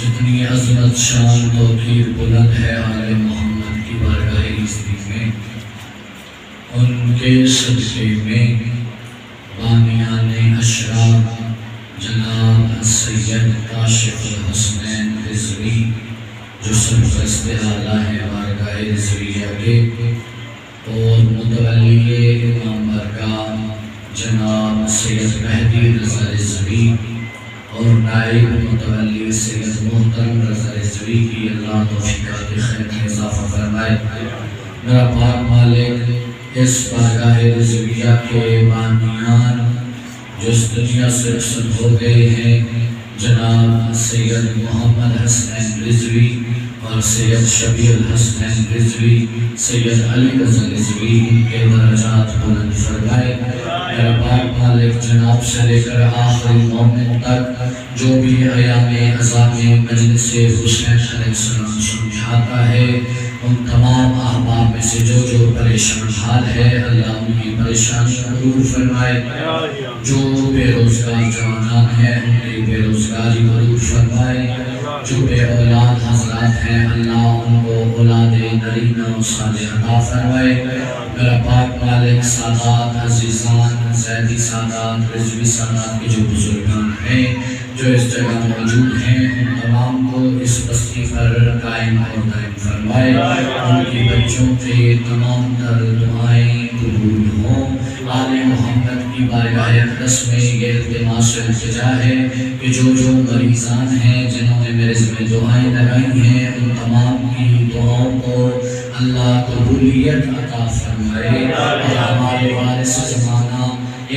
جتنی عظمت شان توقیر بلند ہے آل محمد کی بارگاہ عزتی میں، ان کے صدقے میں بانیان اشراف جناب سید کاشف الحسنین رضوی جو سرپرست اعلیٰ ہے بارگاہ رضویہ کے، اور متولی امام برگاہ جناب سید مہدی رضا رضوی اور نائب متولی سید محترم رضا رضوی کی اللہ توفیقات خیر میں اضافہ فرمائے۔ میرا پاک مالک اس بارگاہ رضویہ کے بانیان جو اس دنیا سے رخصت ہو گئے ہیں، جناب سید محمد حسنین رضوی اور سید شبیہ الحسنین رضوی، سید علی رضا رضوی، ان کے درجات بلند فرمائے۔ میرا پاک مالک جناب سے لے کر آخری مومن تک جو بھی ایام عظام مجلس حسین علیہ السلام سمجھاتا ہے، ان تمام احباب میں سے جو پریشان حال ہے، اللہ ان کی پریشانی دور فرمائے۔ جو بے روزگار جوانان ہیں ان کی بے روزگاری دور فرمائے۔ جو بے اولاد حضرات ہیں اللہ ان کو اولاد نرینہ و صالح عطا فرمائے۔ میرا پاک مالک سادات عزیزان، زیدی سادات، رضوی سادات کے جو بزرگان ہیں جو اس جگہ موجود ہیں، ان تمام کو اس بستی پر قائم اور دائم فرمائے۔ ان کی بچوں کے تمام تر دعائیں قبول ہوں۔ آل محمد کی بارگاہ اقدس میں یہ التماس و التجا ہے کہ جو مریضان ہیں جنہوں نے میرے ذمہ دعائیں لگائی ہیں، ان تمام کی دعاؤں کو اللہ قبولیت عطا فرمائے اور ہمارے وارث زمانہ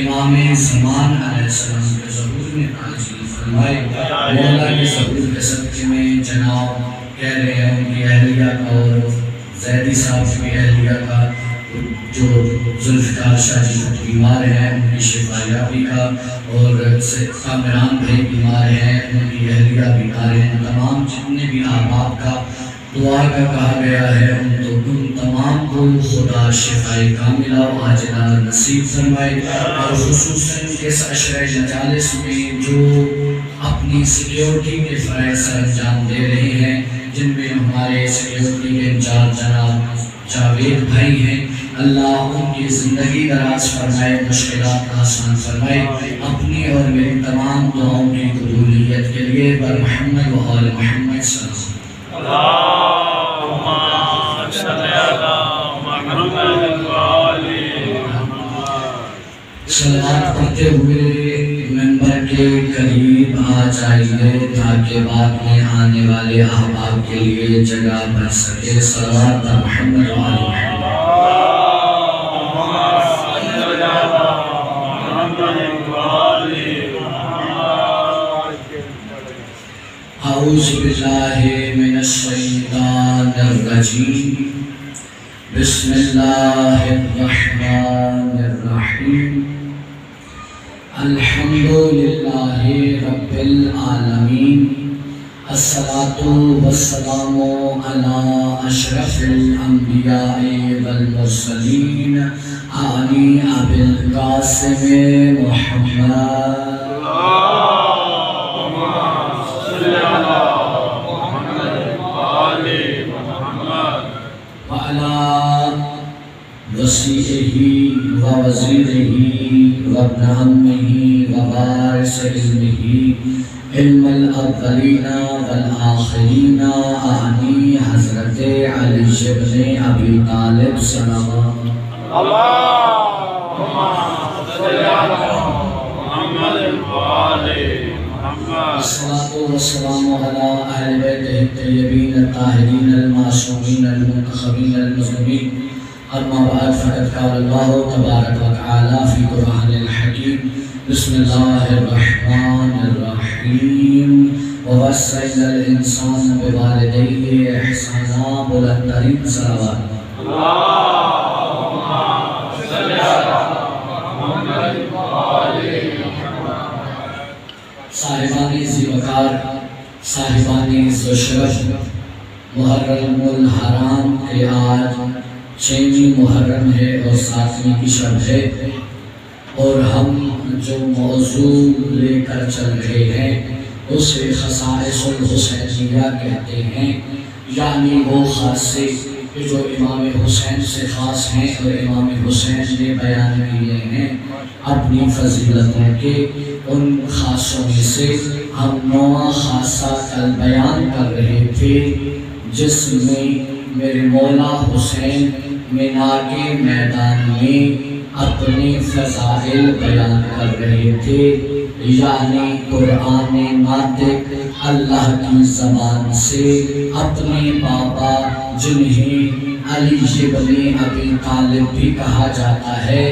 امام زمان علیہ السلام کے ظہور میں نازل فرمائے۔ مولا کے ظہور کے صدقے میں جناب کہہ رہے ہیں ان کی اہلیہ کا اور زیدی صاحب کی اہلیہ کا جو ذوالفقار شاہ جی بیمار ہیں ان کی شفا یابی کا، اور کامران بھائی بیمار ہیں ان کی اہلیہ بیمار ہیں، تمام جتنے بھی احباب کا دعا کا کہا گیا ہے ان تمام کو خدا شفائے کاملہ و عاجلہ نصیب فرمائے۔ اور خصوصاً اس عشرہ مجالس میں جو اپنی سیکیورٹی کے فرائض سر انجام دے رہے ہیں، جن میں ہمارے سیکیورٹی کے انچارج جناب جاوید بھائی ہیں، اللہ ان کی زندگی دراز فرمائے، مشکلات آسان فرمائے۔ اپنی اور میری تمام دعاؤں کی قبولیت کے لیے بر محمد و آل محمد صلی اللہ اللہم صلی علی محمد و آل محمد۔ صلوات پڑھتے ہوئے منبر کے قریب آ جائیے تاکہ بعد میں آنے والے احباب کے لیے جگہ بچ سکے۔ صلوات بر محمد و آل محمد۔ اعوذ باللہ من الشیطان الرجیم، بسم اللہ الرحمن الرحیم، الحمدللہ رب العالمین، الصلاة والسلام علی اشرف الانبیاء والمرسلین، آنی ابی القاسم محمد وسیعہ و وزیرہ و ابن عمہ و وارث علمہ، علم الاولین والآخرین، آنی حضرت علی بن ابی طالب صلوات اللہم صلی علی محمد و آل محمد۔ الصلاة والسلام علی اہل بیتہ الطیبین الطاہرین المعصومین المنتخبین المظلومین، اما بعد فقد قال اللہ تبارک و تعالی فی قرآن الحکیم، بسم اللہ الرحمن الرحیم، ووصینا الانسان بوالدیہ احسانا، بلند ترین صلوات۔ اللہم صلی علی محمد و آل محمد۔ صاحبانی ذی وقار، صاحبانی ذو شرف، محرم الحرام کے آج 6ویں محرم ہے اور 7ویں کی شب ہے، اور ہم جو موضوع لے کر چل رہے ہیں اسے خصائص الحسینیہ کہتے ہیں، یعنی وہ خاصے کہ جو امام حسین سے خاص ہیں اور امام حسین نے بیان کیے ہیں اپنی فضیلتوں کے۔ ان خاصوں میں سے ہم 9 خاصہ کل بیان کر رہے تھے، جس میں میرے مولا حسین مینا کے میدان میں اپنے فضائل بیان کر رہے تھے، یعنی قرآن ناطق اللہ کی زبان سے اپنے بابا جنہیں علی ابن ابی طالب بھی کہا جاتا ہے،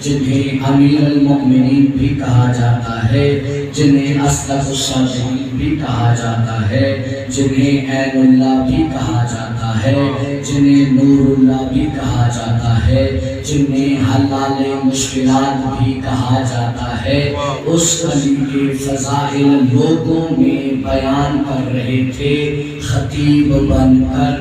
جنہیں امیر المؤمنین بھی کہا جاتا ہے، جنہیں اصدق الصادقین بھی کہا جاتا ہے، جنہیں عین اللہ بھی کہا جاتا ہے، جنہیں نور اللہ بھی کہا جاتا ہے، جنہیں حلال مشکلات بھی کہا جاتا ہے، اس علی کے فضائل لوگوں میں بیان کر رہے تھے خطیب بن کر۔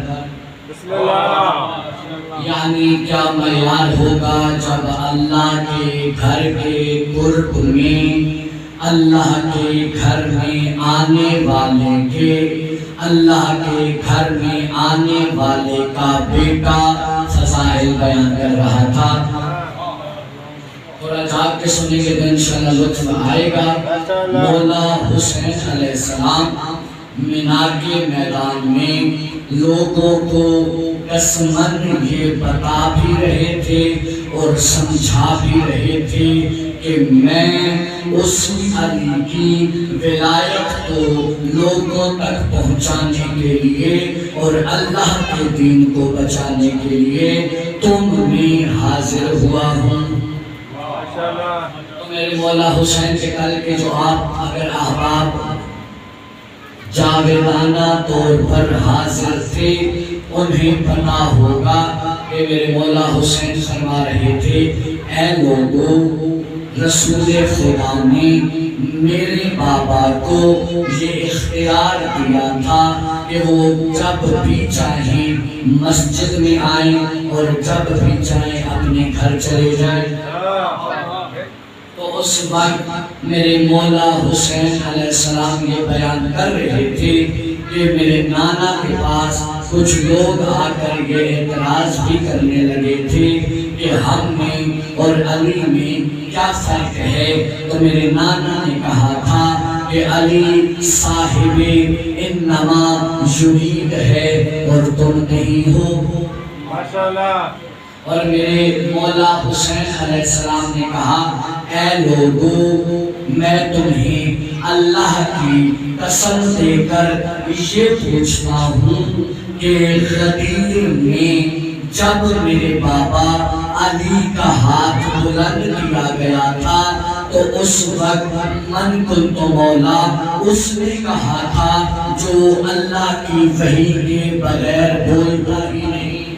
یعنی کیا معیار ہوگا جب اللہ کے گھر کے قرب میں، اللہ کے گھر میں آنے والے کے، اللہ کے گھر میں آنے والے کا بیٹا فضائل بیان کر رہا تھا۔ تھوڑا جاگ کے سنیں گے تو انشاءاللہ لطف آئے گا۔ مولا حسین علیہ السلام مینا کے میدان میں لوگوں کو قسمن یہ بتا بھی رہے تھے اور سمجھا بھی رہے تھے کہ میں اس علی کی ولایت کو لوگوں تک پہنچانے کے لیے اور اللہ کے دین کو بچانے کے لیے تم میں حاضر ہوا ہوں۔ تو میرے مولا حسین کے کل کے جو آپ اگر احباب جاویدانہ طور پر حاضر تھے انہیں پتہ ہوگا کہ میرے مولا حسین فرما رہے تھے، اے لوگو، رسول خدا نے میرے بابا کو یہ اختیار دیا تھا کہ وہ جب بھی چاہیں مسجد میں آئیں اور جب بھی چاہیں اپنے گھر چلے جائیں۔ تو اس وقت میرے مولا حسین علیہ السلام یہ بیان کر رہے تھے کہ میرے نانا کے پاس کچھ لوگ آ کر یہ اعتراض بھی کرنے لگے تھے کہ ہم میں اور علی میں کیا فرق ہے۔ تو میرے نانا نے کہا تھا کہ علی صاحب انما یرید ہے اور تم نہیں ہو۔ ماشاءاللہ۔ اور میرے مولا حسین علیہ السلام نے کہا، اے لوگو، میں تمہیں اللہ کی قسم دے کر یہ پوچھتا ہوں کہ غدیر میں جب میرے بابا علی کا ہاتھ بلند کیا گیا تھا تو اس وقت من کنت مولا اس نے کہا تھا جو اللہ کی وحی کے بغیر بولتا ہی نہیں۔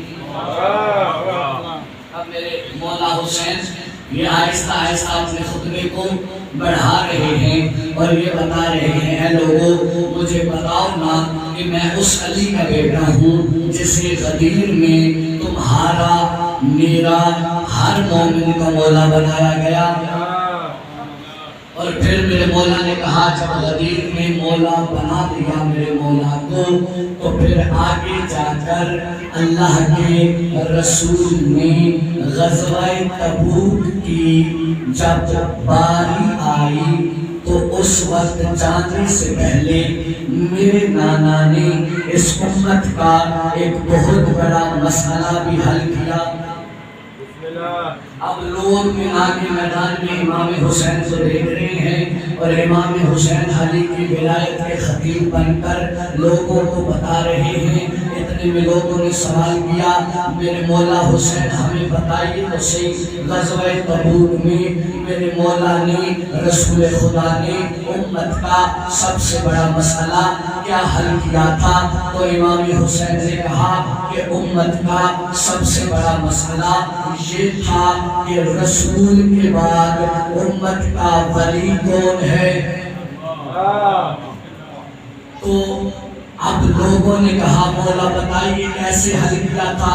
اب میرے مولا حسین یہ آہستہ آہستہ اپنے خطبے کو بڑھا رہے ہیں اور یہ بتا رہے ہیں، اے لوگوں، مجھے بتاؤ نا کہ میں اس علی کا بیٹا ہوں جسے غدیر میں تمہارا میرا ہر مومن کا مولا بنایا گیا۔ اور پھر میرے مولا نے کہا جب غدیر میں مولا بنا دیا میرے مولا کو تو پھر آگے جا کر اللہ کے رسول نے غزوہ تبوک کی جب باری آئی تو اس وقت جانے سے پہلے میرے نانا نے اس امت کا ایک بہت بڑا مسئلہ بھی حل کیا۔ اب لوگ مینا کے میدان میں امام حسین کو دیکھ رہے ہیں اور امام حسین علی کی ولایت کے خطیب بن کر لوگوں کو بتا رہے ہیں۔ اتنے میں لوگوں نے سوال کیا، میرے مولا حسین ہمیں بتائیے تو صحیح، غزوہ تبوک میں میرے مولا نے رسول خدا نے امت کا سب سے بڑا مسئلہ کیا حل کیا تھا؟ تو امام حسین نے کہا کہ امت کا سب سے بڑا مسئلہ یہ تھا کہ رسول کے بعد امت کا ولی کون ہے۔ تو اب لوگوں نے کہا مولا بتائیے کیسے حل کیا تھا؟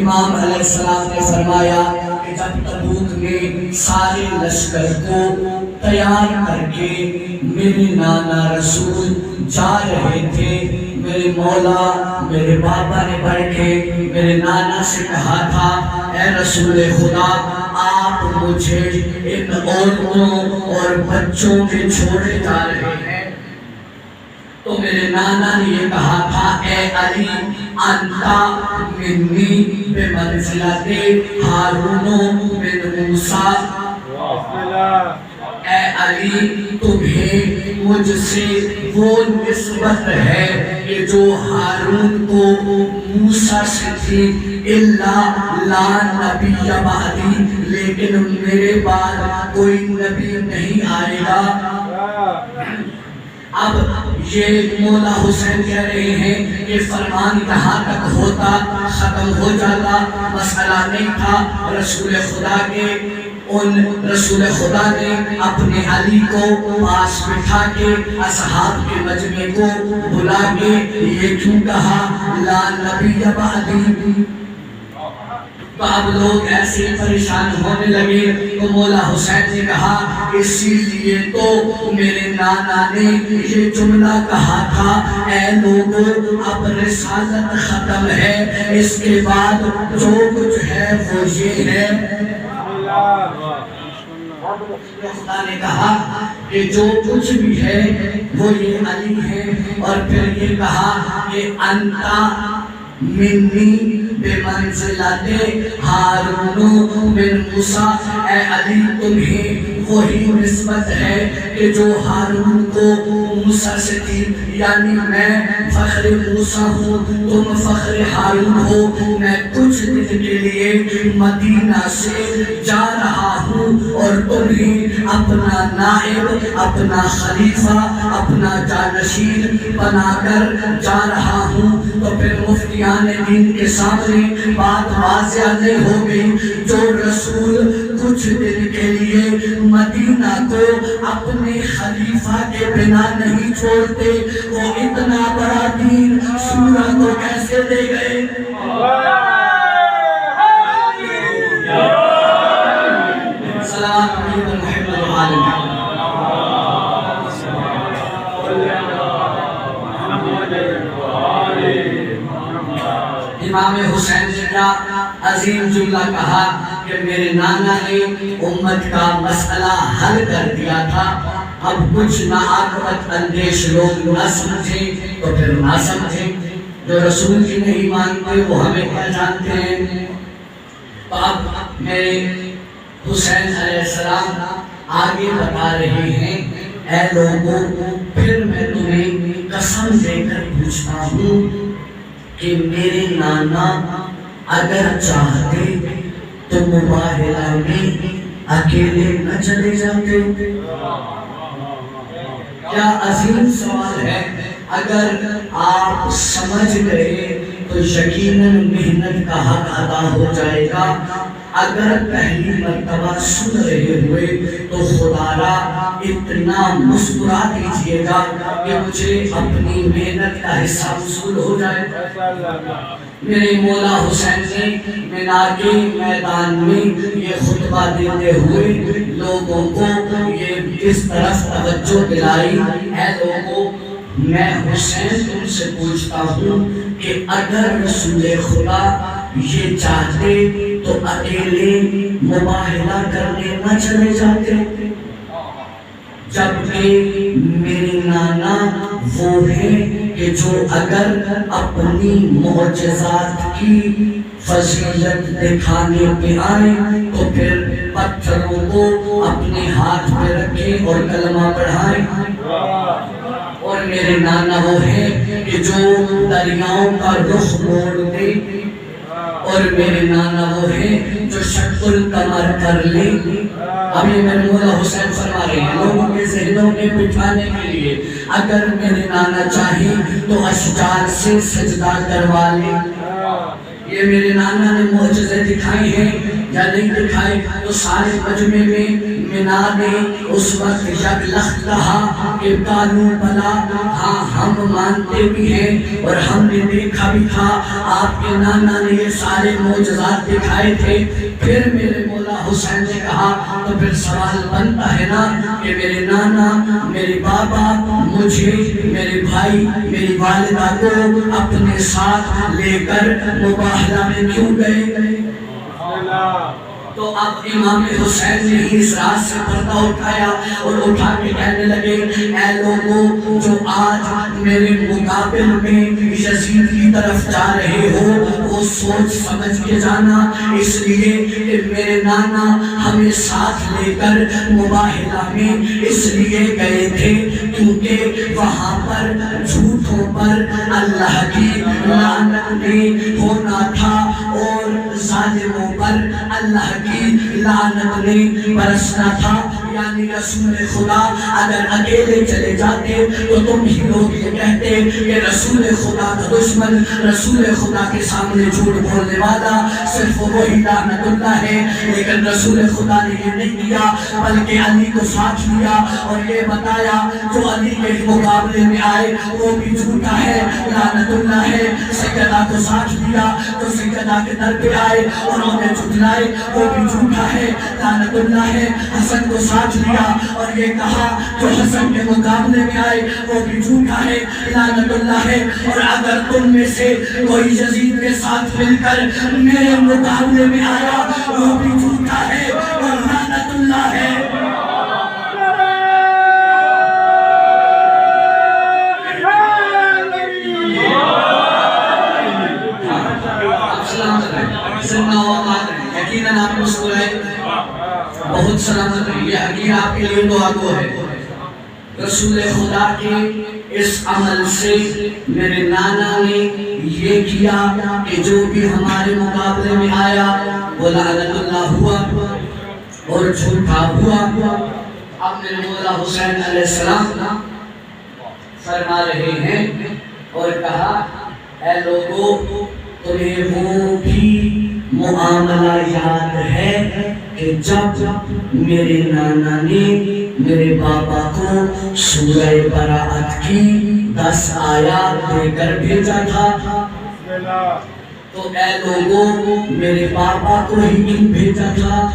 امام علیہ السلام نے فرمایا کہ جب تبوک میں سارے لشکر کو تیار کر کے میرے نانا رسول جا رہے تھے، میرے مولا میرے بابا نے بڑھ کے میرے نانا سے کہا تھا، اے رسول خدا آپ مجھے ان عورتوں اور بچوں کے چھوڑے جا رہے ہیں۔ تو میرے نانا نے یہ کہا تھا، اے علی انتا منی بمنزلت ہارون من موسیٰ، اے علی تمہیں مجھ سے وہ نسبت ہے کہ جو ہارون کو موسیٰ سے تھی، اللہ لا نبی بعدی، لیکن میرے بعد کوئی نبی نہیں آئے گا۔ اب یہ مولا حسین کہہ رہے ہیں کہ فرمان یہاں تک ہوتا ختم ہو جاتا، مسئلہ نہیں تھا۔ رسول خدا کے رسول خدا نے اپنے علی کو پاس بٹھا کے اصحاب کے مجمع کو بلا کے یہ کیوں کہا لا نبی بعدی؟ تو اب لوگ ایسے پریشان ہونے لگے، تو مولا حسین نے کہا اسی لیے تو میرے نانا نے یہ جملہ کہا تھا، اے لوگوں اب رسالت ختم ہے، اس کے بعد جو کچھ ہے وہ یہ ہے۔ خدا نے کہا کہ جو کچھ بھی ہے وہ یہ علی ہے، اور پھر یہ کہا کہ انتا منی بمنزلت ہارون من موسیٰ، اے علی تمہیں وہی نسبت ہے کہ جو ہارون کو موسیٰ سے تھی، یعنی میں فخر موسیٰ ہوں تم فخر ہارون ہو۔ میں کچھ دن کے لیے مدینہ سے جا رہا ہوں اور تمہیں اپنا نائب، اپنا خلیفہ، اپنا جانشین بنا کر جا رہا ہوں۔ تو پھر مفتیان دین کے سامنے بات واضح نہیں ہو گئی، جو رسول کچھ دن کے لیے مدینہ کو اپنے خلیفہ کے بنا نہیں چھوڑتے، وہ اتنا بڑا دین سورہ کو کیسے دے گئے؟ سلام علیکم محمد وعلیکم۔ امام حسین نے کیا عظیم جملہ کہا کہ میرے نانا نے امت کا مسئلہ حل کر دیا تھا، اب کچھ ناعاقبت اندیش لوگ نہ سمجھیں تو پھر نہ سمجھیں، جو رسول کی نہیں مانتے وہ ہمیں کیا جانتے ہیں۔ تو اب میرے حسین علیہ السلام آگے بتا رہے ہیں، اے لوگوں پھر میں تمہیں قسم دے کر پوچھتا ہوں کہ میرے نانا اگر چاہتے تو مباہلہ میں اکیلے نہ چلے جاتے؟ کیا عظیم سوال ہے۔ اگر آپ سمجھ گئے تو یقیناً محنت کا حق ادا ہو جائے گا۔ اگر پہلی مرتبہ سن رہے ہوئے تو خدا را اتنا مسکرا دیجئے گا کہ مجھے اپنی محنت کا حصہ وصول ہو جائے۔ میرے مولا حسین نے مینا کے میدان میں یہ خطبہ دیتے ہوئے لوگوں کو یہ اس طرف توجہ دلائی، اے لوگوں میں حسین تم سے پوچھتا ہوں کہ اگر رسول خدا یہ چاہتے تو اکیلے مباہلہ کرنے نہ چلے جاتے؟ جبکہ میرے نانا وہ ہیں کہ جو اگر اپنی معجزات کی فضیلت دکھانے پہ آئیں تو پھر پتھروں کو اپنے ہاتھ پہ رکھیں اور کلمہ پڑھائیں۔ اور میرے نانا وہ ہیں کہ جو دریاؤں کا رخ موڑ دے، اور میرے نانا وہ ہیں جو شق القمر کر لے۔ ابھی میرے مولا حسین فرما رہے ہیں لوگوں کے ذہنوں میں بٹھانے کے لیے، اگر میرے نانا چاہیں تو اشجار سے سجدہ کروا لیں۔ یہ میرے نانا نے معجزے دکھائی ہیں یا نہیں دکھائے؟ تو سارے مجمع میں منا نے اس وقت یک لخت کہا کہ قالوا بلا، ہاں ہم مانتے بھی ہیں اور ہم نے دیکھا بھی تھا، آپ کے نانا نے یہ سارے معجزات دکھائے تھے۔ پھر میرے مولا حسین نے کہا تو پھر سوال بنتا ہے نا کہ میرے نانا، میرے بابا مجھے، میرے بھائی، میری والدہ کو اپنے ساتھ لے کر مباہلہ میں کیوں گئے؟ تو اب امام حسین نے ہی اس رات سے پردہ اٹھایا اور اٹھا کے کہنے لگے اے لوگوں جو آج میرے مقابل میں یزید کی طرف جا رہے ہو وہ سوچ سمجھ کے جانا، اس لیے کہ میرے نانا ہمیں ساتھ لے کر مباہلہ میں اس لیے گئے تھے کیونکہ وہاں پر جھوٹوں پر اللہ کی لعنت نے ہونا تھا اور ظالموں پر اللہ کی لعنت نے برسنا تھا۔ یعنی رسول خدا اگر اکیلے چلے جاتے تو تم ہی لوگ یہ کہتے کہ رسول خدا کا دشمن، رسول خدا کے سامنے جھوٹ بولنے والا صرف وہی لعنت اللہ ہے، لیکن رسول خدا نے یہ نہیں کیا بلکہ علی کو ساتھ لیا اور یہ بتایا جو علی کے مقابلے میں آئے وہ بھی جھوٹا ہے، لعنت اللہ ہے۔ سیدہ کو ساتھ لیا تو سیدہ کے در پہ آئے اور انہیں جھٹلائے وہ بھی جھوٹا ہے، لعنت اللہ ہے۔ حسن کو ساتھ لیا اور یہ کہا جو حسن کے مقابلے میں آئے وہ بھی جھوٹا ہے، لعنت اللہ ہے۔ اور اگر تم میں سے کوئی یزید کے ساتھ مل کر میرے مقابلے میں آیا وہ بھی جھوٹا ہے اور لعنت اللہ ہے۔ یقیناً آپ مسکرائے، بہت سلامت ہے، یہ حقیقت آپ کے لیے دعا گو ہے۔ رسول خدا کے اس عمل سے میرے نانا نے یہ کیا کہ جو بھی ہمارے مقابلے میں آیا وہ لعنت اللہ ہوا اور جھوٹا ہوا۔ اب میرے مولا حسین علیہ السلام فرما رہے ہیں اور کہا اے لوگوں تمہیں وہ بھی معاملہ یاد ہے کہ جب میرے نانا نے میرے بابا کو سورہ براءت کی 10 آیات دے کر بھیجا تھا، تو اے لوگوں میرے بابا کو ہی کیوں بھیجا تھا؟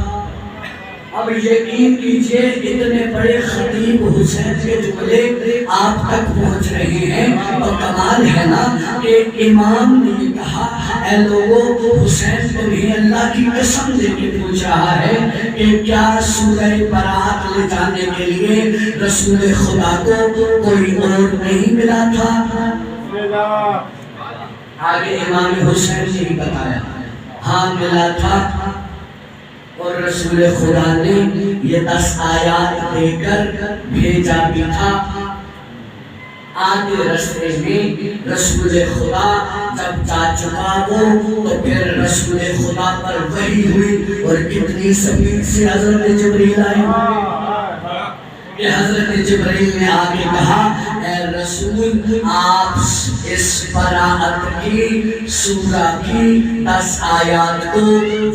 اب یقین کیجئے اتنے بڑے خطیب حسین کے جملے آپ تک پہنچ رہے ہیں تو کمال ہے نا کہ امام نے یہ کہا اے لوگوں حسین تمہیں اللہ کی قسم دے کے پوچھ رہا ہے کہ کیا سورہ براءت لے جانے کے لیے رسول خدا کو کوئی اور نہیں ملا تھا؟ آگے امام حسین نے ہی بتایا ہاں ملا تھا اور رسول خدا نے یہ 10 آیات دے کر بھیجا بھی تھا۔ آگے رستے میں رسول خدا جب جا چکا وہ تو پھر رسول خدا پر وحی ہوئی اور کتنی سپیڈ سے حضرت جبریل آئے کہ حضرت جبریل نے آگے کہا اے رسول آپ اس براءت کی سورہ کی 10 آیات کو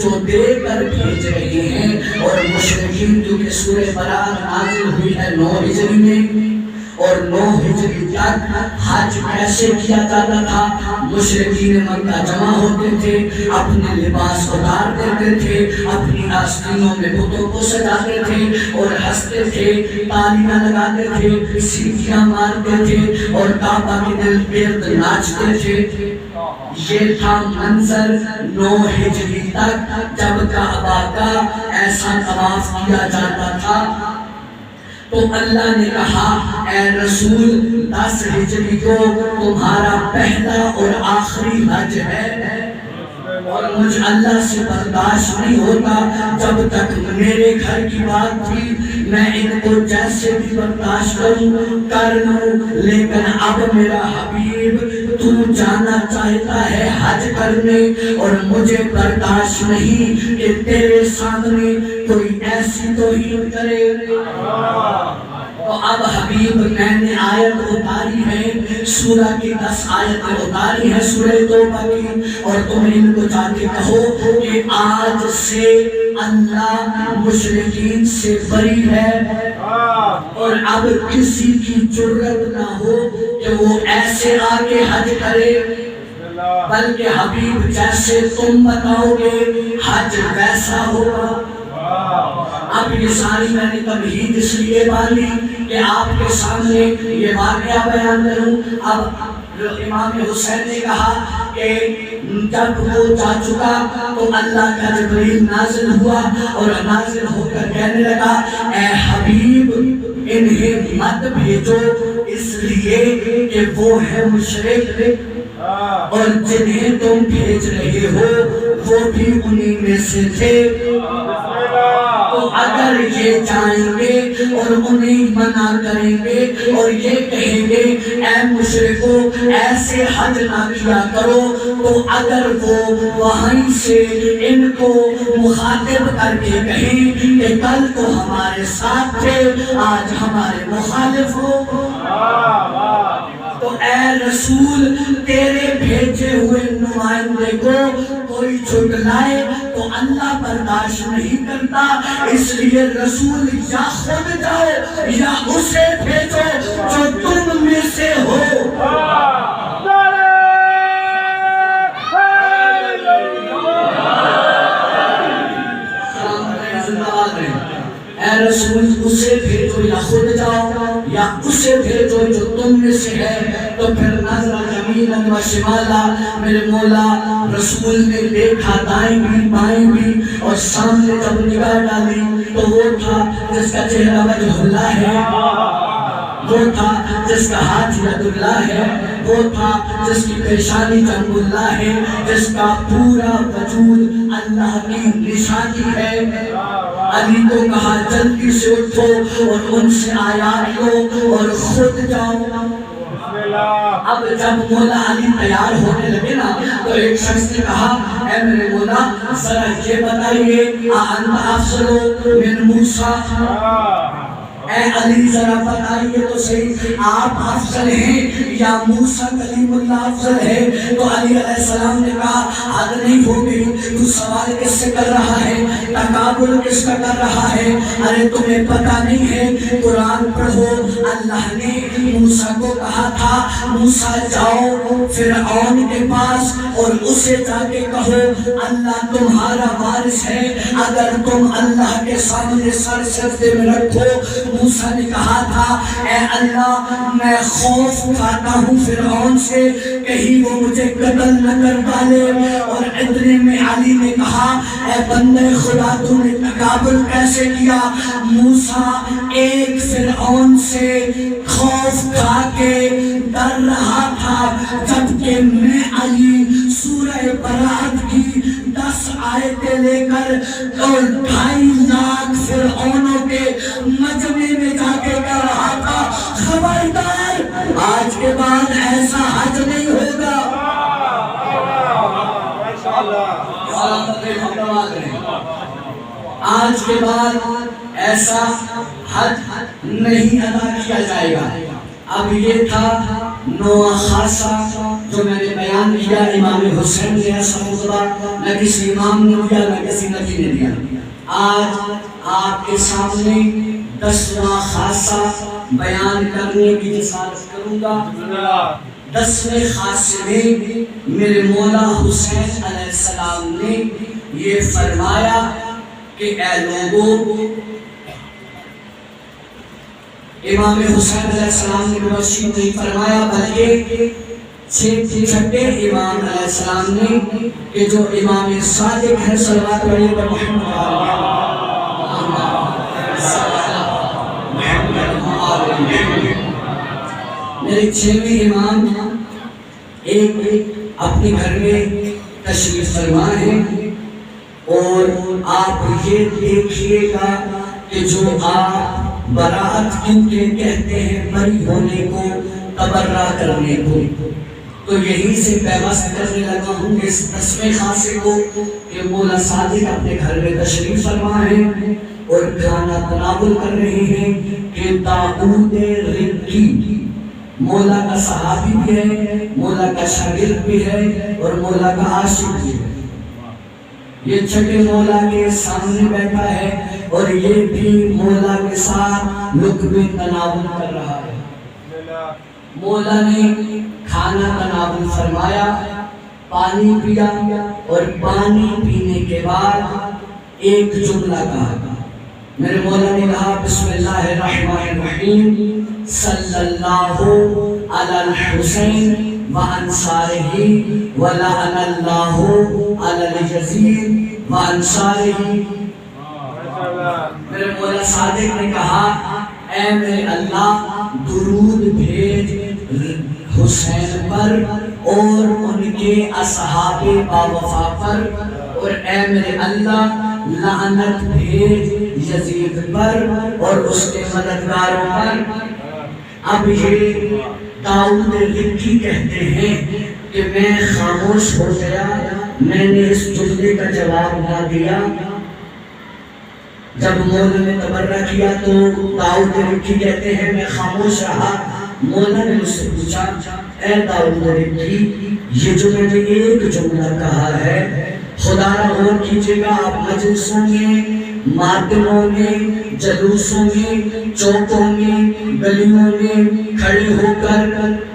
جو دے کر بھیج رہے ہیں اور مشرکین کیونکہ سورہ براءت نازل ہوئی ہے 9 ہجری میں اور 9 ہجری تک حج کیسے کیا جاتا تھا؟ مشرکین مکہ جمع ہوتے تھے، اپنے لباس اتار دیتے تھے، اپنی آستینوں میں بتوں کو سجاتے تھے اور ہنستے تھے، تالیاں لگاتے تھے، سیٹیاں مارتے تھے اور کعبہ کے گرد ناچتے تھے۔ یہ تھا منظر 9 ہجری تک جب کعبہ کا ایسا طواف کیا جاتا تھا۔ تو اللہ نے کہا اے رسول 10 ہجری کو تمہارا پہلا اور آخری حج ہے اور مجھ اللہ سے برداشت نہیں ہوتا جب تک میرے گھر کی بات تھی میں ان کو جیسے بھی برداشت کروں کر لوں، لیکن اب میرا حبیب تو جانا چاہتا ہے حج کرنے اور مجھے برداشت نہیں کہ تیرے سامنے کوئی ایسی توہین کرے۔ تو اب حبیب میں نے آیت اتاری ہے، سورہ کی 10 آیتیں اتاری ہے سورہ توبہ کی، اور تم ان کو جا کے کہو کہ آج سے اللہ مشرکین سے بری ہے، اور اب کسی کی جرت نہ ہو کہ وہ ایسے آ کے حج کرے، بلکہ حبیب جیسے تم بتاؤ گے حج ویسا ہوگا۔ اب یہ ساری میں نے تمہید اس لیے باندھی کہ آپ کے سامنے یہ واقعہ بیان کروں۔ اب امام حسین نے کہا کہ جب وہ جا چکا تو اللہ کا جبریل نازل ہوا اور نازل ہو کر کہنے لگا اے حبیب انہیں مت بھیجو اس لیے کہ وہ ہے مشرک، اور جنہیں تم بھیج رہے ہو وہ بھی انہی میں سے تھے، تو اگر یہ جائیں گے اور انہیں منع کریں گے اور یہ کہیں گے اے مشرکو ایسے حج نہ کیا کرو، تو اگر وہ وہیں سے ان کو مخاطب کر کے کہیں کہ کل تو ہمارے ساتھ تھے آج ہمارے مخالف ہو، تو اے رسول تیرے بھیجے ہوئے نمائندے کو کوئی جھٹلائے تو اللہ برداشت نہیں کرتا، اس لیے رسول یا خود جاؤ یا اسے بھیجو جو تم میں سے ہو۔ اے رسول اسے بھیجو یا خود جاؤ یا اسے بھیجو جو تم میں سے ہے۔ تو پھر نظر جمیلا و شمالا میرے مولا رسول نے دیکھا دائیں بھی بائیں بھی، اور سامنے جب نگاہ ڈالی تو وہ تھا جس کا چہرہ وجہ اللہ ہے، وہ تھا جس کا ہاتھ ید اللہ ہے، وہ تھا جس کی پیشانی جنب اللہ ہے، جس کا پورا وجود اللہ کی نشانی ہے۔ علی کو کہا جلدی سے اٹھو اور ان سے آیات لو اور خود جاؤ۔ اب جب مولا علی تیار ہونے لگے نا تو ایک شخص نے کہا اے میرے مولا ذرا یہ بتائیے انت افضل من موسیٰ، اے علی ذرا بتائیے تو صحیح آپ افضل ہیں یا موسیٰ کلیم اللہ افضل ہے؟ تو علی علیہ السلام نے کہا حد نہیں ہو گئی، تو سوال کس سے کر رہا ہے، تکابر کس کا کر رہا ہے؟ ارے تمہیں پتہ نہیں ہے قرآن پڑھو، اللہ نے موسیٰ کو کہا تھا موسیٰ جاؤ فرعون کے پاس اور اسے جا کے کہو اللہ تمہارا وارث ہے، اگر تم اللہ کے سامنے سر سجدے میں رکھو۔ موسیٰ نے کہا تھا اے اللہ میں خوف کھاتا ہوں فرعون سے کہیں وہ مجھے قتل نہ کر ڈالے، اور اتنے میں علی نے کہا اے بندے خدا تو نے تکابر کیسے کیا؟ موسیٰ ایک فرعون سے خوف کھا کے ڈر رہا تھا، جبکہ میں علی سورہ برات کی 10 آیتیں لے کر اور 2.5 لاکھ فرعونوں کے مجمع میں جا کے کہہ رہا تھا خبردار آج کے بعد ایسا حج نہیں ہوگا۔ آج کے بعد ایسا حج نہیں ادا کیا جائے گا۔ اب یہ تھا نوع خاصہ جو میں نے بیان کیا، امام حسین نے ایسا خطبہ نہ کسی امام نے دیا نہ کسی نبی نے دیا۔ آج آپ کے سامنے 10واں خاصہ بیان کرنے کی جسارت کروں گا۔ 10ویں خاصے میں میرے مولا حسین علیہ السلام نے یہ فرمایا کہ اے لوگوں، امام حسین علیہ السلام نے مبشر نہیں فرمایا بلکہ چھٹے امام علیہ السلام نے کہ جو امام صادق ہے صلوات علیہ محمد میرے 6ویں امام ایک اپنے گھر میں تشریف فرما ہے، اور آپ یہ دیکھیے گا کہ جو آپ برات کیونکہ کہتے ہیں بری ہونے کو تبرہ کرنے کو، تو یہی سے پیوست کرنے لگا ہوں اس 10ویں خاصے کو کہ مولا صادق اپنے گھر میں تشریف فرما ہے، اور کھانا تناول کر رہے ہیں کہ داؤد رکی مولا کا صحابی بھی ہے، مولا کا شاگرد بھی ہے اور مولا کا عاشق بھی ہے۔ یہ چھٹے مولا کے سامنے بیٹھا ہے اور یہ بھی مولا کے ساتھ لقمے تناول کر رہا ہے۔ مولا نے کھانا تناول فرمایا، پانی پیا اور پانی پینے کے بعد ایک جملہ کہا۔ میرے مولا نے کہا بسم اللہ الرحمن الرحیم صلی اللہ علی الحسین وانصارہ ولعن اللہ علی الجزیر وانصارہ۔ میرے مولا صادق نے کہا اے میرے اللہ درود بھیج حسین پر اور ان کے اصحاب باوفا پر، اور اے میرے اللہ لعنت بھیج یزید پر اور اس کے مددگاروں پر۔ اب یہ داؤد رکی کہتے ہیں کہ میں خاموش ہو گیا، میں نے اس جملے کا جواب نہ دیا۔ جب مولا نے تبرہ کیا تو داؤد رکی کہتے ہیں میں خاموش رہا۔ مولا نے مجھ سے پوچھا اے داؤد رکی یہ جو میں نے ایک جملہ کہا ہے خدا را غور کیجئے گا، آپ مجلسوں میں، ماتموں میں، جلوسوں میں، چوکوں میں، گلیوں میں کھڑے ہو کر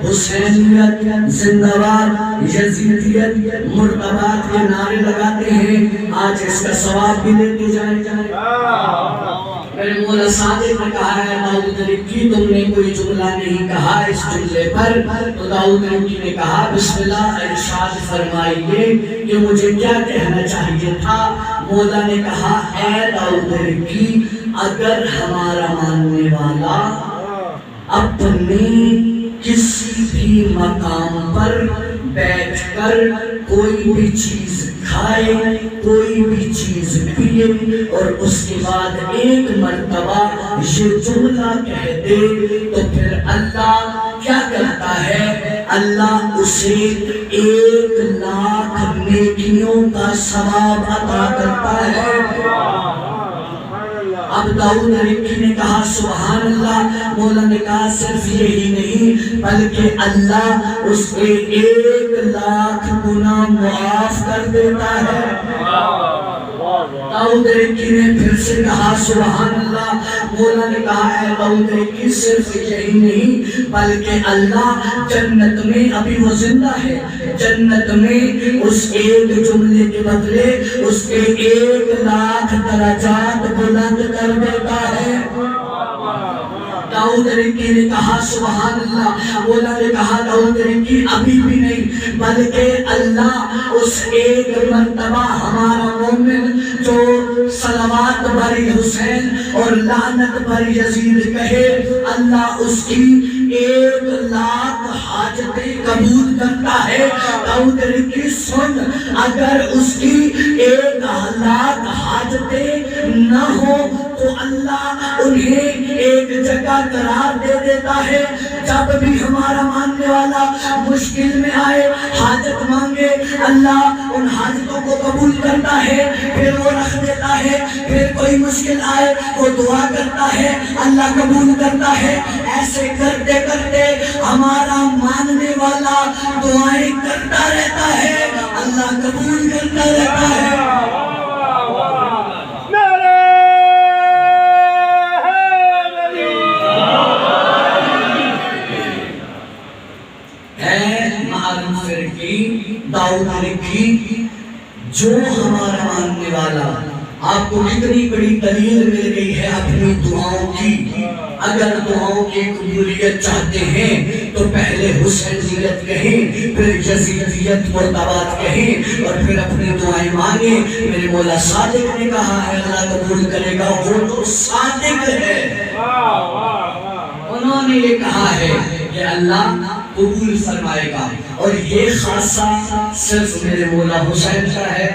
حسینیت زندہ باد، یزیدیت مردباد کے نعرے لگاتے ہیں، آج اس کا ثواب بھی لیتے جائیں۔ میرے مولا صادق نے کہا ہے داؤد رکی تم نے کوئی جملہ نہیں کہا اس جملے پر، تو داؤد رکی نے کہا بسم اللہ ارشاد فرمائیے کہ مجھے کیا کہنا چاہیے تھا۔ مولا نے کہا اے داؤد رکی اگر ہمارا ماننے والا اپنے کسی بھی مقام پر بیٹھ کر کوئی بھی چیز کھائے، کوئی بھی چیز پیے اور اس کے بعد ایک مرتبہ یہ جملہ کہہ دے تو پھر اللہ کیا کرتا ہے؟ اللہ اسے 1,00,000 نیکیوں کا ثواب عطا کرتا ہے۔ اب داؤد رکی نے کہا سبحان اللہ۔ مولا نے کہا صرف یہی نہیں بلکہ اللہ اس کے 1,00,000 گناہ معاف کر دیتا ہے۔ داؤد رکی نے پھر سے کہا سبحان اللہ۔ مولا نے کہا اے داؤد رکی صرف یہی نہیں بلکہ اللہ جنت میں، ابھی وہ زندہ ہے، جنت میں اس ایک جملے کے بدلے اس کے 1,00,000 درجات بلند کر دیتا ہے۔ داؤد رکی نے کہا سبحان اللہ۔ مولا نے کہا داؤد رکی ابھی بھی نہیں بلکہ اللہ اس ایک مرتبہ ہمارا مومن جو صلوات بری حسین اور لعنت بری یزید کہے اللہ اس کی 1,00,000 حاجتیں قبول کرتا ہے۔ داؤد رکی سن، اگر اس کی 1,00,000 حاجتیں نہ ہو تو اللہ انہیں ایک جگہ قرار دے دیتا ہے۔ جب بھی ہمارا ماننے والا مشکل میں آئے، حاجت مانگے، اللہ ان حاجتوں کو قبول کرتا ہے، پھر وہ رکھ دیتا ہے۔ پھر کوئی مشکل آئے وہ دعا کرتا ہے، اللہ قبول کرتا ہے۔ ایسے کرتے کرتے ہمارا ماننے والا دعائیں کرتا رہتا ہے، اللہ قبول کرتا رہتا ہے۔ داؤد رکی جو ہمارا ماننے والا، آپ کو کتنی بڑی دلیل مل گئی ہے اپنی دعاؤں کی۔ اگر دعاؤں کی قبولیت چاہتے ہیں تو پہلے حسینیت کہیں، پھر یزیدیت مرتبات کہیں اور پھر اپنی دعائیں مانگیں۔ میرے مولا صادق نے کہا ہے اللہ قبول کرے گا، وہ تو صادق ہے۔ انہوں نے یہ کہا ہے کہ اللہ قبول فرمائے گا، اور یہ خاصہ صرف میرے مولا حسین کا ہے،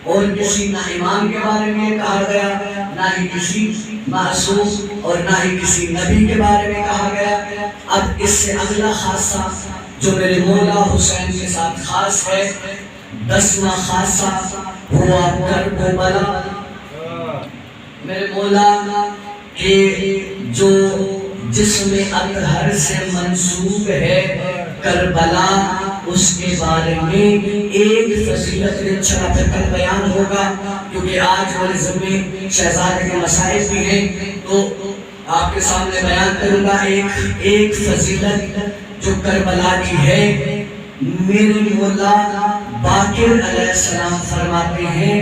اور کسی نہ امام کے بارے میں کہا گیا، نہ ہی کسی معصوم اور نہ ہی کسی نبی کے بارے میں کہا گیا۔ اب اس سے اگلا خاصہ جو میرے مولا حسین کے ساتھ خاص ہے، 10واں خاصہ ہوا کرب و بلا۔ میرے مولا کہ جو جسم اطہر سے منسوب ہے کربلا، اس کے بارے میں ایک فضیلت انشاءاللہ پھر کل بیان ہوگا، کیونکہ آج ہمارے ذمے شہزادے کے مسائل بھی ہیں، تو آپ کے سامنے بیان کروں گا ایک فضیلت جو کربلا کی ہے۔ میرے مولا باقر علیہ السلام فرماتے ہیں،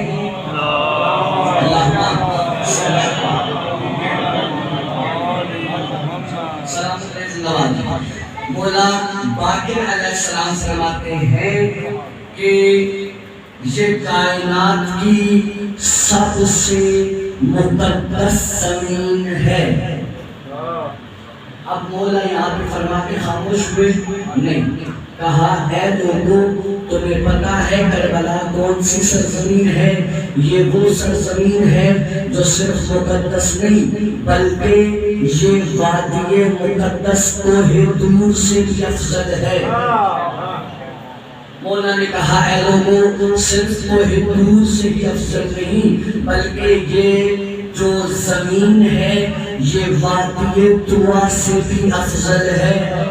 مولا باقر علیہ السلام فرماتے ہیں کہ یہ کائنات کی سب سے مقدس زمین ہے۔ اب مولا یہاں پہ فرما کے خاموش ہوئے نہیں، کہا اے لوگوں تمہیں پتا ہے کربلا کون سی سرزمین ہے؟ یہ وہ سرزمین ہے جو صرف مقدس نہیں بلکہ یہ وادی مقدس کوہ طور سے بھی افضل ہے۔ مولا نے کہا اے لوگوں صرف کوہ طور سے بھی افضل نہیں بلکہ یہ جو زمین ہے یہ وادی طوا سے بھی افضل ہے۔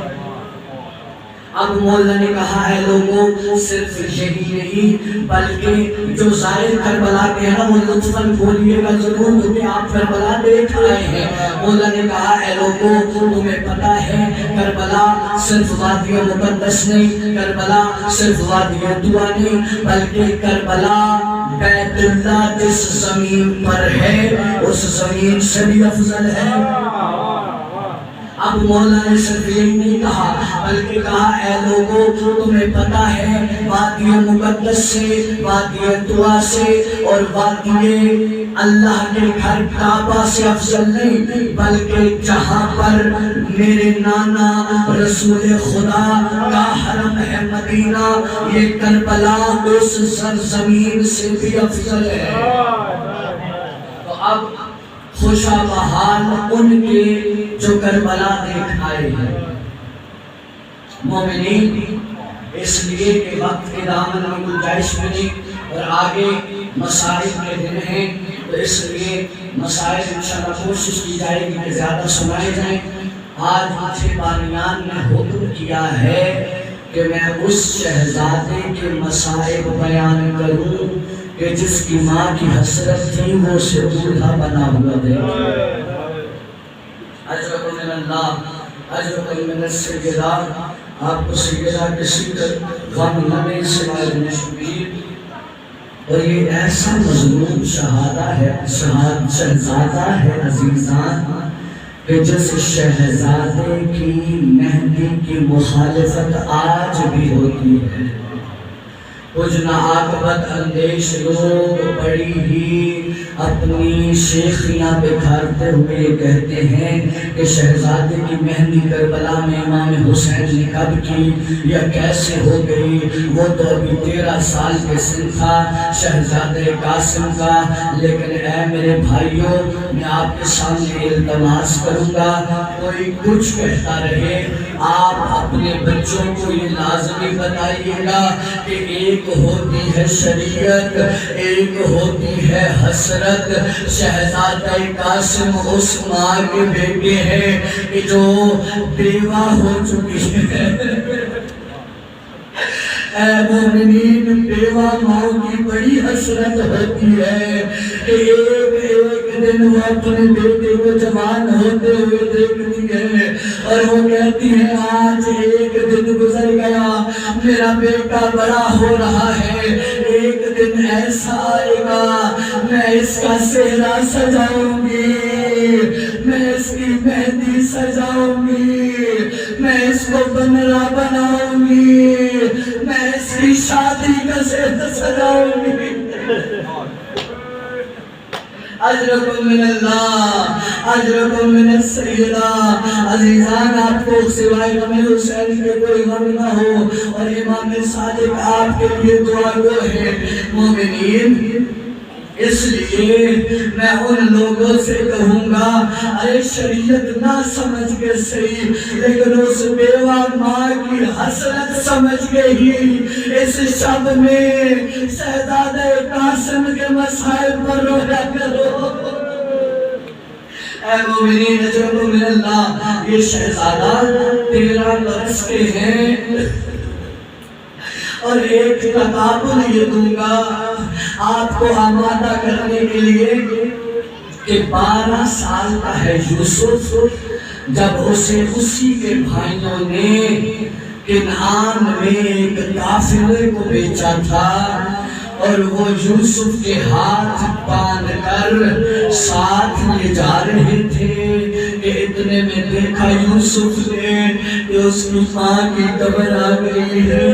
اب مولا نے کہا اے لوگوں صرف یہی نہیں بلکہ جو زائر کربلا کے ہیں وہ لطفاً بولیے گا ضرور کیونکہ آپ کربلا دیکھ آئے ہیں۔ مولا نے کہا اے لوگوں تمہیں پتا ہے کربلا صرف وادی مقدس نہیں، کربلا صرف وادی طوا نہیں بلکہ کربلا بیت اللہ جس زمین پر ہے اس زمین سے بھی افضل ہے۔ اب مولا نے صرف یہی نہیں کہا بلکہ کہا اے لوگوں تمہیں پتا ہے وادی مقدس سے، وادی طوا سے اور وادی اللہ کے گھر کعبہ سے افضل نہیں بلکہ جہاں پر میرے نانا رسول خدا کا حرم ہے مدینہ، یہ کربلا اس سرزمین سے بھی افضل ہے۔ تو اب خوشا بحال ان کے جو کربلا دیکھ آئے ہیں مومنین، اس لیے کہ وقت کے دامن میں گنجائش ملی اور آگے مسائل کے دن ہیں تو اس لیے مسائل انشاءاللہ کوشش کی جائے گی کہ زیادہ سنائے جائیں۔ آج مجھے بانیان نے حکم کیا ہے کہ میں اس شہزادے کے مسائل بیان کروں کہ جس کی ماں کی حسرت تھی وہ اسے دولہا بنا ہوا دے۔ اجرکم من اللہ اجرکم من السیدہ، آپ کو سیدہ کسی غم نبی سوائے ابن شبیر، اور یہ ایسا مظلوم شہزادہ ہے عزیزان کہ جس شہزادے کی مہندی کی مخالفت آج بھی ہوتی ہے۔ کچھ ناعاقبت اندیش لوگ بڑی ہی اپنی شیخیاں بکھارتے ہوئے یہ کہتے ہیں کہ شہزادے کی مہندی کربلا میں امام حسین نے کب کی یا کیسے ہو گئی، وہ تو ابھی 13 سال کے سن تھا شہزادے قاسم کا۔ لیکن اے میرے بھائیوں میں آپ کے سامنے التماس کروں گا کوئی کچھ کہتا رہے آپ اپنے بچوں کو یہ لازمی بتائیے گا کہ ایک ہوتی ہے شریعت، ایک ہوتی ہے حسرت۔ شہزادہ قاسم اس ماں کے بیٹے ہیں کہ جو بیوہ ہو چکی ہے۔ اے مومنین بیوہ ماں کی بڑی حسرت ہوتی ہے کہ ایک دن وہ اپنے بیٹے کو جوان ہوتے ہوئے دیکھتی ہے اور وہ کہتی ہے آج ایک دن گزر گیا میرا بیٹا بڑا ہو رہا ہے، ایک دن ایسا آئے گا میں اس کا صحرا سجاؤں گی، میں اس کی مہندی سجاؤں گی، میں اس کو بنرا بناؤں گی، میں اس کی شادی کا صحرا سجاؤں گی۔ اجرکم من اللہ اجرکم من السیدہ۔ عزیزان آپ کو سوائے غم حسین کے کوئی غم نہ ہو اور امام صادق آپ کے لیے دعا گو ہے۔ مومنین اس لیے میں ان لوگوں سے کہوں گا ارے شریعت نہ سمجھ کے صحیح لیکن اس بیوہ ماں کی حسرت سمجھ کے ہی اس شب میں شہزادہ قاسم کے مسائل پر رویا کرو۔ اے مومنین اجرکم من اللہ، یہ شہزادہ 13 برس کے ہیں اور ایک تقابل یہ دوں گا آپ کو آمادہ کرنے کے لیے کہ 12 سال کا ہے یوسف جب اسے اسی کے بھائیوں نے کنعان میں ایک قافلے کو بیچا تھا اور وہ یوسف کے ہاتھ باندھ کر ساتھ لے جا رہے تھے کہ اتنے میں دیکھا یوسف نے کہ اس کی ماں کی قبر آ گئی ہے۔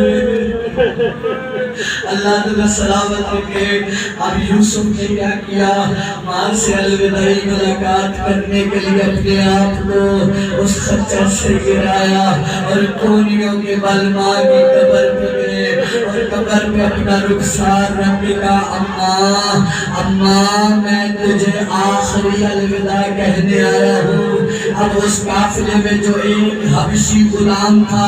اللہ تعالیٰ سلامت رکھے۔ اب یوسف نے کیا کیا؟ ماں سے الوداعی ملاقات کرنے کے لیے اپنے آپ کو اس خچر سے گرایا اور کونیوں کے بل ماں کی قبر پہ گئے اور قبر پہ اپنا رخسار رکھ کا اماں اماں میں تجھے آخری الوداع کہنے آیا ہوں۔ اب اس قافلے میں جو ایک حبشی غلام تھا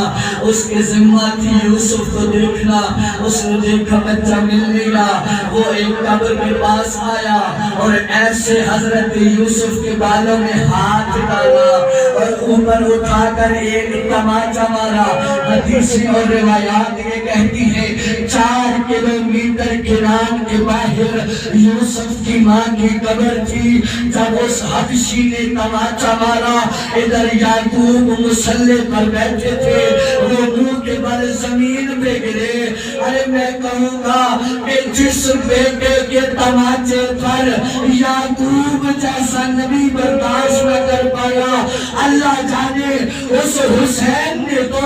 اس کے ذمہ تھی یوسف کو دیکھنا، اس نے دیکھا بچہ مل نہیں رہا، وہ ایک قبر کے پاس آیا اور ایسے حضرت یوسف کے بالوں میں ہاتھ ڈالا اور اوپر اٹھا کر ایک تماچا مارا۔ حدیثیں اور روایات یہ کہتی ہیں 4 کلومیٹر کنعان کے باہر یوسف کی ماں کی قبر تھی۔ جب اس حبشی نے تماچا مارا، ادھر یعقوب مصلی پر بیٹھے تھے، وہ منہ کے بل زمین پہ گرے۔ ارے میں کہوں گا کہ جس بیٹے کے تماچے پر یعقوب جیسا نبی برداشت نہ کر پایا، اللہ جانے اس حسین نے تو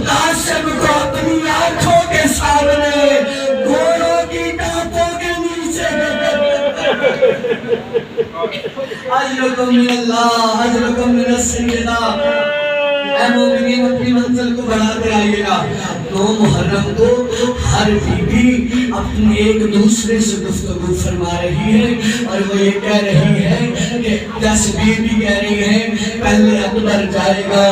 قاسم کو اپنی آنکھوں کے سامنے گھوڑوں کی ٹانپوں کے نیچے اجرکم من اللہ اجرکم من السیدہ۔ اے مومنین اپنی منزل کو بڑھاتے آئیے گا۔ 9 محرم کو ہر بی بی اپنی ایک دوسرے سے گفتگو فرما رہی ہے اور وہ یہ کہہ رہی ہے کہ 10 بی بی کہہ رہی ہیں پہلے اکبر جائے گا،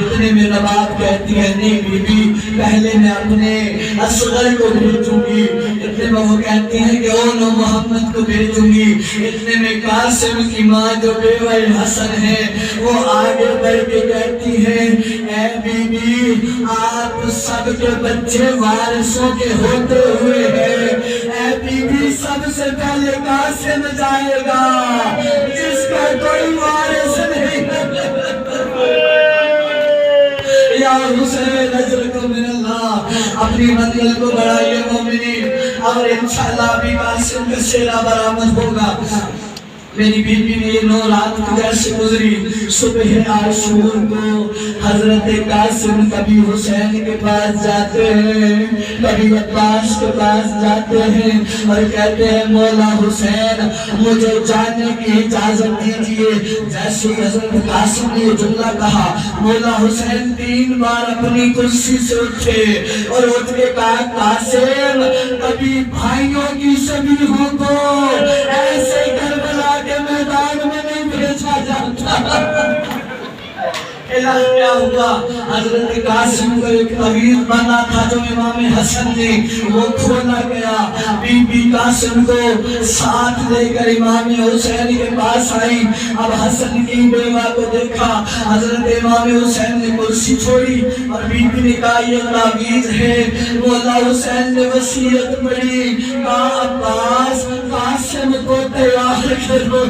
اتنے میں نواب کہتی ہے نہیں بی بی پہلے میں اپنے اصغر کو بھیجوں گی، اتنے میں وہ کہتی ہیں کہ اونو محمد کو بھیجوں گی، اتنے میں قاسم کی ماں جو بیوہ حسن ہے وہ آگے بڑھ کے کہتی ہے اے بی بی آپ سب کے بچے وارثوں کے ہوتے ہوئے ہیں، اے بی بی سب سے پہلے قاسم جائے گا جس کا کوئی وارث نہیں۔ یا حسین اجرکم من اللہ، اپنی منزل کو بڑھائیے مومنین اور انشاءاللہ بھی قاسم کا سیرہ برآمد ہوگا۔ میری بیوی نے یہ 9 رات کی جیسے گزری، صبح عاشور کو حضرت قاسم کبھی حسین کے پاس جاتے ہیں کبھی عباس کے پاس جاتے ہیں اور کہتے ہیں مولا حسین مجھے جانے کی اجازت دیجئے۔ جیسے حضرت قاسم نے یہ جملہ کہا مولا حسین 3 بار اپنی کرسی سے اٹھے اور اٹھ کے کہا قاسم کبھی بھائیوں کی شبیہ ہوں تو ایسے کربلا کے میدان میں نہیں بھیجا جاتا۔ اعلان کیا ہوا؟ حضرت قاسم کو ایک تعویذ بنا تھا جو امام حسن نے وہ کھولا گیا۔ بی بی قاسم کو ساتھ لے کر امام حسین کے پاس آئی۔ اب حسن کی بیوہ کو دیکھا، حضرت امام حسین نے کرسی چھوڑی اور بی بی نے کہا یہ تعویذ ہے۔ مولا حسین نے وصیت پڑھی، کہا عباس قاسم کو تیار کرو۔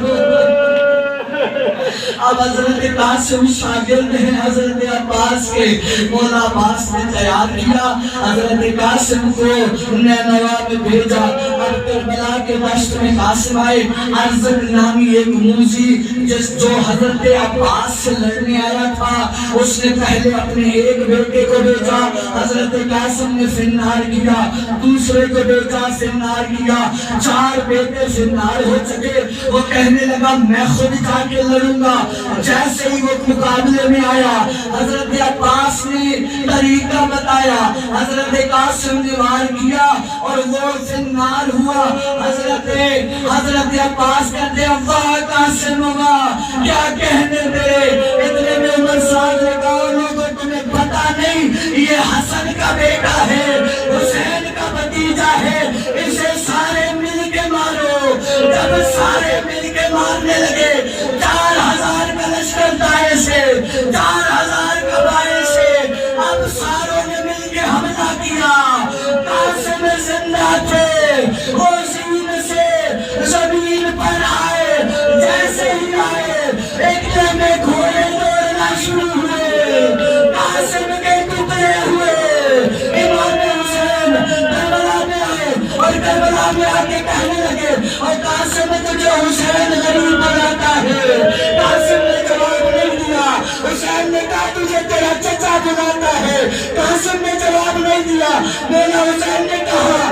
اب حضرت قاسم شاگرد ہیں حضرت عباس کے، مولا عباس نے تیار کیا، حضرت قاسم کو نینوا میں بھیجا۔ اب کربلا کے دشت میں قاسم آئے، ارزق نامی ایک موذی جو حضرت عباس سے لڑنے آیا تھا اس نے پہلے اپنے ایک بیٹے کو بھیجا، حضرت قاسم نے فنار کیا، دوسرے کو بھیجا فنار کیا، 4 بیٹے فنار ہو چکے۔ وہ کہنے لگا میں خود جا کے لڑوں گا۔ جیسے ہی وہ مقابلے میں آیا حضرت عباس نے طریقہ بتایا، حضرت قاسم نے وار کیا اور وہ فنار ہوا۔ حضرت عباس کہتے ہیں واہ قاسم واہ کیا کہنے تیرے، اتنے میں عمر صاحب نے کہا لوگوں تمہیں پتا نہیں یہ حسن کا بیٹا ہے، حسین کا بھتیجا ہے، اسے سارے مل کے مارو۔ جب سارے مل کے مارنے لگے 4000 کربلا میں آ کے کہنے لگے اور قاسم تجھے حسین غریب بناتا ہے. قاسم نے جواب نہیں دیا. حسین نے کہا تجھے تیرا چچا بناتا ہے. قاسم نے جواب نہیں دیا. مولا حسین نے کہا